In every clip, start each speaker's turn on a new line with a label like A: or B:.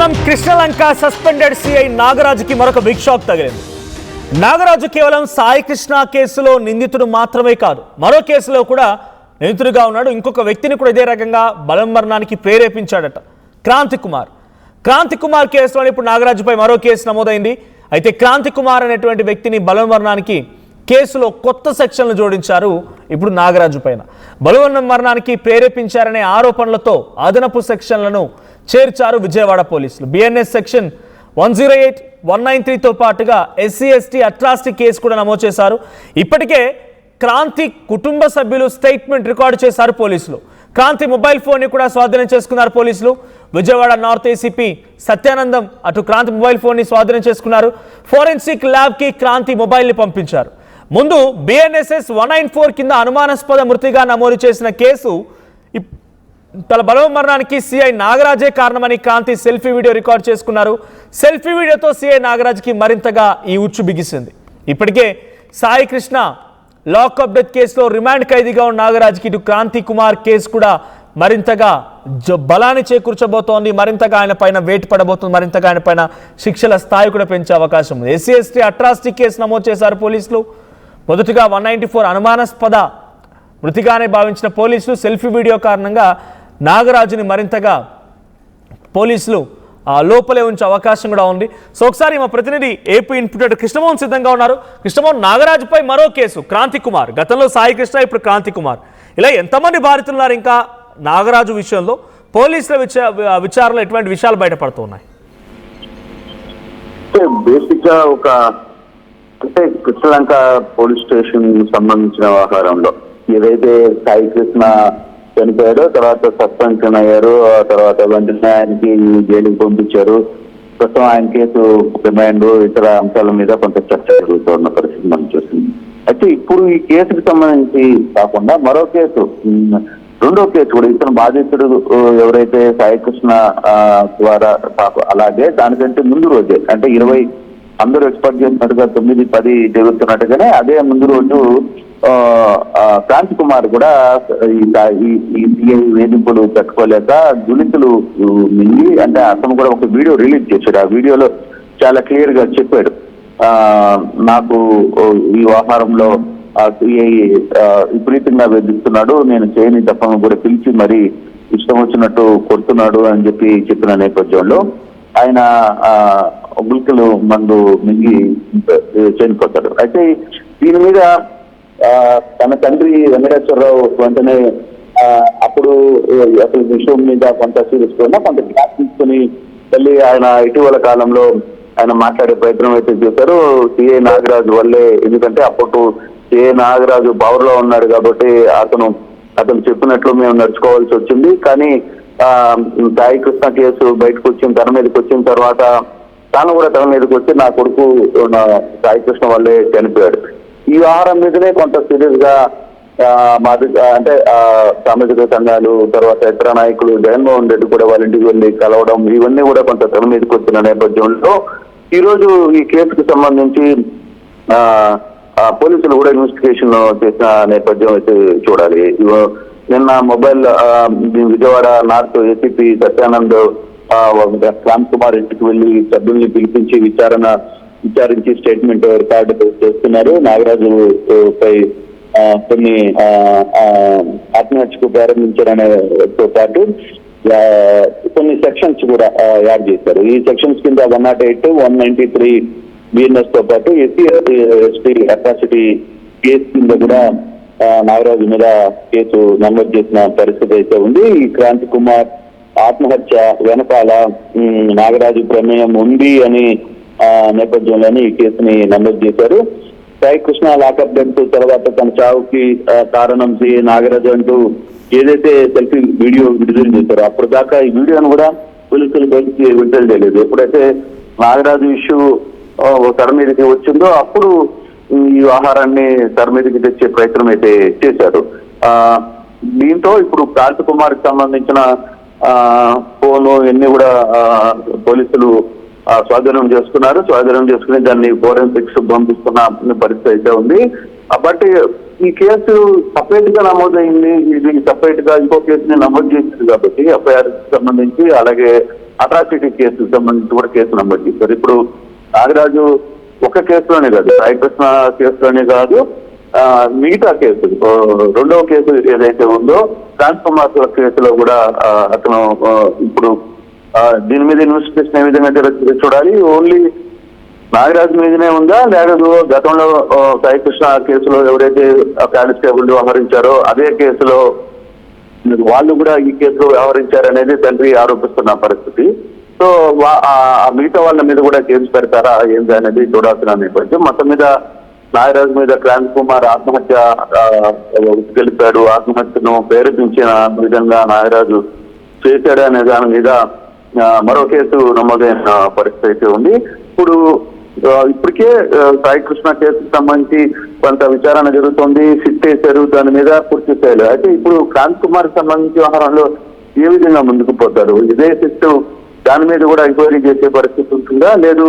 A: కేవలం Krishnalanka suspended CI నాగరాజుకి మరొక big shock తగిలింది. నాగరాజు కేవలం సాయి కృష్ణ కేసులో నిందితుడు మాత్రమే కాదు, మరో కేసులో కూడా నిందితుడిగా ఉన్నాడు. ఇంకొక వ్యక్తిని కూడా ఇదే రకంగా బలవన్మరణానికి ప్రేరేపించాడట. క్రాంతి కుమార్ కేసులో ఇప్పుడు నాగరాజుపై మరో కేసు నమోదైంది. అయితే క్రాంతి కుమార్ అనేటువంటి వ్యక్తిని బలవన్మరణానికి కేసులో కొత్త సెక్షన్లు జోడించారు. ఇప్పుడు నాగరాజు పైన బలవన్మరణానికి ప్రేరేపించారనే ఆరోపణలతో అదనపు సెక్షన్లను చేర్చారు విజయవాడ పోలీసులు. బిఎన్ఎస్ సెక్షన్ 108, 193తో పాటుగా SC/ST అట్రాసిటీ కేసు కూడా నమోదు చేశారు. ఇప్పటికే క్రాంతి కుటుంబ సభ్యులు స్టేట్మెంట్ రికార్డు చేశారు పోలీసులు. క్రాంతి మొబైల్ ఫోన్ని కూడా స్వాధీనం చేసుకున్నారు పోలీసులు. విజయవాడ నార్త్ ఏసీపీ సత్యానందం అటు క్రాంతి మొబైల్ ఫోన్ని స్వాధీనం చేసుకున్నారు. ఫోరెన్సిక్ ల్యాబ్కి క్రాంతి మొబైల్ని పంపించారు. ముందు BNSS 194 కింద అనుమానాస్పద మృతిగా నమోదు చేసిన కేసు తన బలవన్మరణానికి సిఐ నాగరాజే కారణమని క్రాంతి సెల్ఫీ వీడియో రికార్డ్ చేసుకున్నారు. సెల్ఫీ వీడియోతో సిఐ నాగరాజ్కి మరింతగా ఈ ఉచ్చు బిగిసింది. ఇప్పటికే సాయి కృష్ణ లాకప్ డెత్ కేసులో రిమాండ్ ఖైదీగా ఉన్న నాగరాజ్కి ఇటు క్రాంతి కుమార్ కేసు కూడా మరింతగా బలాన్ని చేకూర్చబోతోంది. మరింతగా ఆయన పైన వేటు పడబోతుంది. మరింతగా ఆయన పైన శిక్షల స్థాయి కూడా పెంచే అవకాశం ఉంది. SC/ST అట్రాసిటీ కేసు నమోదు చేశారు పోలీసులు. మొదటిగా 194 అనుమానాస్పద మృతిగానే భావించిన పోలీసులు సెల్ఫీ వీడియో కారణంగా నాగరాజుని మరింతగా పోలీసులు లోపలే ఉంచే అవకాశం కూడా ఉంది. సో ఒకసారి మా ప్రతినిధి ఏపీ ఇన్పుట్ కృష్ణమోహన్ సిద్ధంగా ఉన్నారు. కృష్ణమోహన్, నాగరాజుపై మరో కేసు క్రాంతి కుమార్, గతంలో సాయి కృష్ణ, ఇప్పుడు క్రాంతి కుమార్, ఇలా ఎంతమంది బాధితులున్నారు? ఇంకా నాగరాజు విషయంలో పోలీసుల విచారణలో ఎటువంటి విషయాలు బయటపడుతున్నాయి?
B: బేసిక్ గా కృష్ణలంక పోలీస్ స్టేషన్ సంబంధించిన వ్యవహారంలో ఏదైతే సాయి కృష్ణ చనిపోయారో, తర్వాత సస్పెన్షన్ అయ్యారు, ఆ తర్వాత వెంటనే ఆయనకి జైలుకి పంపించారు. ప్రస్తుతం ఆయన కేసు రిమాండ్ ఇతర అంశాల మీద కొంత చర్చ జరుగుతున్న పరిస్థితి మనం చూస్తుంది. అయితే ఇప్పుడు ఈ కేసుకు సంబంధించి కాకుండా మరో కేసు, రెండో కేసు కూడా ఇతను బాధితుడు ఎవరైతే సాయి కృష్ణ ద్వారా అలాగే దానికంటే ముందు రోజే అంటే 20 అందరూ ఎక్స్పెక్ట్ చేసినట్టుగా 9, 10 జరుగుతున్నట్టుగానే అదే ముందు రోజు క్రాంతి కుమార్ కూడా ఈ సిఐ వేధింపులు పెట్టుకోలేక దులితులు మింగి అంటే అతను కూడా ఒక వీడియో రిలీజ్ చేశాడు. ఆ వీడియోలో చాలా క్లియర్ గా చెప్పాడు, నాకు ఈ వ్యవహారంలో సిఐ విపరీతంగా వేధిస్తున్నాడు, నేను చేయని తప్పని కూడా పిలిచి మరి ఇష్టం వచ్చినట్టు కొడుతున్నాడు అని చెప్పిన నేపథ్యంలో ఆయన గుల్కలు మందు మింగి చనిపోతాడు. అయితే దీని మీద తన తండ్రి వెంకటేశ్వరరావు వెంటనే అప్పుడు అసలు విషయం మీద కొంత సీరియస్ గా కొంత గ్యాప్ తీసుకుని మళ్ళీ ఆయన ఇటీవల కాలంలో ఆయన మాట్లాడే ప్రయత్నం అయితే చేశారు సిఐ నాగరాజు వల్లే. ఎందుకంటే అప్పుడు సిఐ నాగరాజు పవర్ లో ఉన్నాడు కాబట్టి అతను చెప్పినట్లు మేము నడుచుకోవాల్సి వచ్చింది. కానీ సాయి కృష్ణ కేసు తన మీదకి వచ్చిన తర్వాత తాను కూడా తన మీదకి వచ్చి నా కొడుకు సాయి కృష్ణ వల్లే చనిపోయాడు. ఈ వ్యవహారం మీదనే కొంత సీరియస్ గా అంటే సామాజిక సంఘాలు, తర్వాత ఇతర నాయకులు, జగన్మోహన్ రెడ్డి కూడా వాళ్ళ ఇంటికి వెళ్ళి కలవడం, ఇవన్నీ కూడా కొంత తన మీదకి వచ్చిన నేపథ్యంలో ఈ రోజు ఈ కేసుకు సంబంధించి పోలీసులు కూడా ఇన్వెస్టిగేషన్ చేసిన నేపథ్యం అయితే చూడాలి. నిన్న mobile Vijayawada north ACP Satyanand Kranti Kumar ఇంటికి వెళ్లి సభ్యుల్ని పిలిపించి విచారించి స్టేట్మెంట్ రికార్డు చేస్తున్నారు. నాగరాజు పై కొన్ని ఆత్మహత్యకు ప్రారంభించారనేతో పాటు కొన్ని సెక్షన్స్ కూడా యాడ్ చేశారు. ఈ సెక్షన్స్ కింద 108, 193 BNS తో పాటు SC/ST అట్రాసిటీ కేసు కింద కూడా నాగరాజు మీద కేసు నమోదు చేసిన పరిస్థితి అయితే ఉంది. ఈ క్రాంతి కుమార్ ఆత్మహత్య వెనకాల నాగరాజు ప్రమేయం ఉంది అని నేపథ్యంలోనే ఈ కేసుని నమోదు చేశారు. సాయి కృష్ణ లాకప్ డెత్ తర్వాత తన చావుకి కారణం నాగరాజు అంటూ ఏదైతే సెల్ఫీ వీడియో విడుదల చేశారో అప్పుడు దాకా ఈ వీడియోను కూడా పోలీసులు బయటికి విడుదల చేయలేదు. ఎప్పుడైతే నాగరాజు ఇష్యూ తెర మీదకి వచ్చిందో అప్పుడు ఈ వ్యవహారాన్ని తెర మీదకి తెచ్చే ప్రయత్నం అయితే చేశారు. దీంతో ఇప్పుడు క్రాంతి కుమార్ కి సంబంధించిన ఫోను ఇవన్నీ కూడా పోలీసులు స్వాధీనం చేసుకుని దాన్ని ఫోరెన్సిక్స్ పంపిస్తున్న పరిస్థితి అయితే ఉంది. బట్ ఈ కేసు సపరేట్ గా నమోదైంది, ఇది సపరేట్ గా ఇంకో కేసుని నమోదు చేసింది కాబట్టి FIR కి సంబంధించి అలాగే అట్రాసిటీ కేసుకు సంబంధించి కూడా కేసు నమోదు చేశారు. ఇప్పుడు నాగరాజు ఒక కేసులోనే కాదు, సాయికృష్ణ కేసులోనే కాదు, మిగతా కేసు రెండవ కేసు ఏదైతే ఉందో క్రాంతి కుమార్ కేసులో కూడా అతను ఇప్పుడు దీని మీద ఇన్వెస్టిగేషన్ ఏ విధంగా జరుగుతుందో చూడాలి. ఓన్లీ నాగరాజు మీదనే ఉందా, లేదు గతంలో సాయికృష్ణ కేసులో ఎవరైతే కానిస్టేబుల్ వ్యవహరించారో అదే కేసులో వాళ్ళు కూడా ఈ కేసులో వ్యవహరించారనేది తండ్రి ఆరోపిస్తున్న పరిస్థితి. సో మిగతా వాళ్ళ మీద కూడా కేసు పెడతారా ఏంటి అనేది చూడాల్సిన నేపథ్యం. మొత్తం మీద నాగరాజు మీద క్రాంతి కుమార్ ఆత్మహత్య గెలిపాడు, ఆత్మహత్యను ప్రేరేపించిన విధంగా నాగరాజు చేశాడు అనే దాని మీద మరో కేసు నమోదైన పరిస్థితి అయితే ఉంది. ఇప్పటికే సాయికృష్ణ కేసుకు సంబంధించి కొంత విచారణ జరుగుతుంది, సిట్ వేశారు దాని మీద పూర్తి స్థాయిలో. అయితే ఇప్పుడు క్రాంతి కుమార్ సంబంధించి వ్యవహారంలో ఏ విధంగా ముందుకు పోతారు, ఇదే సిట్ దాని మీద కూడా ఎంక్వైరీ చేసే పరిస్థితి ఉంటుందా, లేదు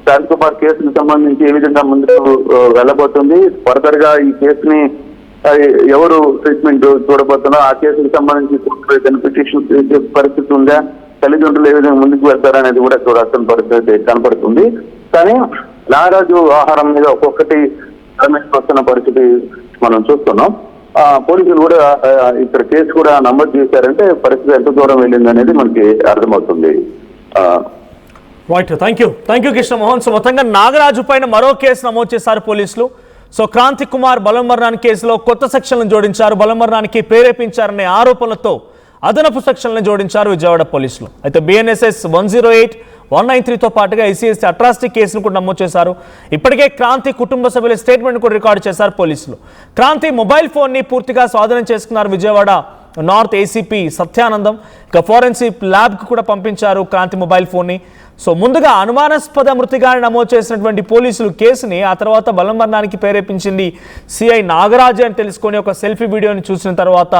B: క్రాంతి కుమార్ కేసుకు సంబంధించి ఏ విధంగా ముందుకు వెళ్ళబోతుంది, ఫర్దర్ గా ఈ కేసుని ఎవరు ట్రీట్మెంట్ చూడబోతున్నా, ఆ కేసుకు సంబంధించి పిటిషన్ చేసే పరిస్థితి ఉందా, తల్లిదండ్రులు ఏ విధంగా ముందుకు వెళ్తారనేది కూడా చూడాల్సిన పరిస్థితి కనపడుతుంది. కానీ నాగరాజు ఆహారం మీద ఒక్కొక్కటి వస్తున్న పరిస్థితి మనం చూస్తున్నాం. పోలీసులు కూడా ఇక్కడ కేసు కూడా నమోదు చేశారంటే పరిస్థితి ఎంత దూరం వెళ్ళింది అనేది మనకి అర్థమవుతుంది.
A: Right, thank you Krishnamohan. So మొత్తంగా నాగరాజు పైన మరో కేసు నమోదు చేశారు పోలీసులు. సో క్రాంతి కుమార్ బలవన్మరణానికి కేసులో కొత్త సెక్షన్లను జోడించారు, బలవన్మరణానికి ప్రేరేపించారనే ఆరోపణలతో అదనపు సెక్షన్లను జోడించారు విజయవాడ పోలీసులు. అయితే BNSS 108, 193తో పాటుగా SC/ST అట్రాసిటీ కేసును కూడా నమోదు చేశారు. ఇప్పటికే క్రాంతి కుటుంబ సభ్యుల స్టేట్మెంట్ కూడా రికార్డు చేశారు పోలీసులు. క్రాంతి మొబైల్ ఫోన్ని పూర్తిగా స్వాధీనం చేసుకున్నారు విజయవాడ నార్త్ ACP సత్యానందం. ఇక ఫోరెన్సిక్ ల్యాబ్కి కూడా పంపించారు క్రాంతి మొబైల్ ఫోన్ని. సో ముందుగా అనుమానాస్పద మృతిగాని నమోదు చేసినటువంటి పోలీసులు కేసుని, ఆ తర్వాత బలవన్మరణానికి ప్రేరేపించింది CI నాగరాజు అని తెలుసుకొని ఒక సెల్ఫీ వీడియోని చూసిన తర్వాత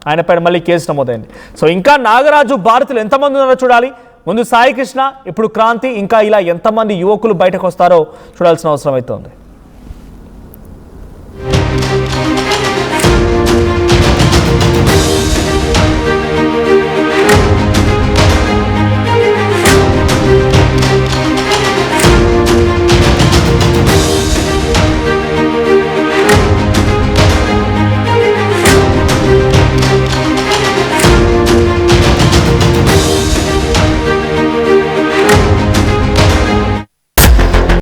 A: ఆయన పైన మళ్ళీ కేసు నమోదైంది. సో ఇంకా నాగరాజు బాధితులు ఎంతమంది ఉన్నారో చూడాలి. ముందు సాయి కృష్ణ, ఇప్పుడు క్రాంతి, ఇంకా ఇలా ఎంతమంది యువకులు బయటకు వస్తారో చూడాల్సిన అవసరం అయితే ఉంది.